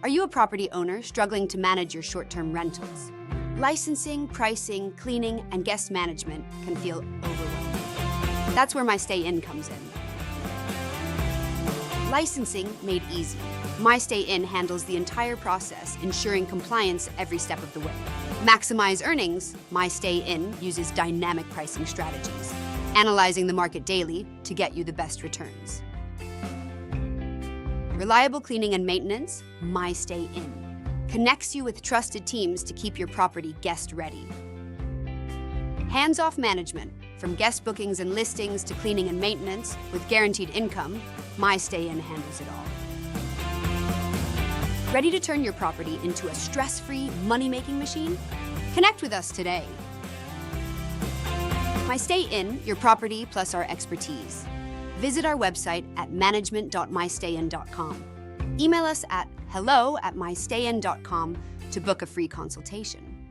Are you a property owner struggling to manage your short-term rentals? Licensing, pricing, cleaning, and guest management can feel overwhelming. That's where mySTAYINN comes in. Licensing made easy. mySTAYINN handles the entire process, ensuring compliance every step of the way. Maximize earnings, mySTAYINN uses dynamic pricing strategies, analyzing the market daily to get you the best returns. Reliable cleaning and maintenance, mySTAYINN connects you with trusted teams to keep your property guest ready. Hands-off management, from guest bookings and listings to cleaning and maintenance with guaranteed income, mySTAYINN handles it all. Ready to turn your property into a stress-free, money-making machine? Connect with us today. mySTAYINN, your property plus our expertise. Visit our website at management.mystayinn.com. Email us at hello@mystayinn.com to book a free consultation.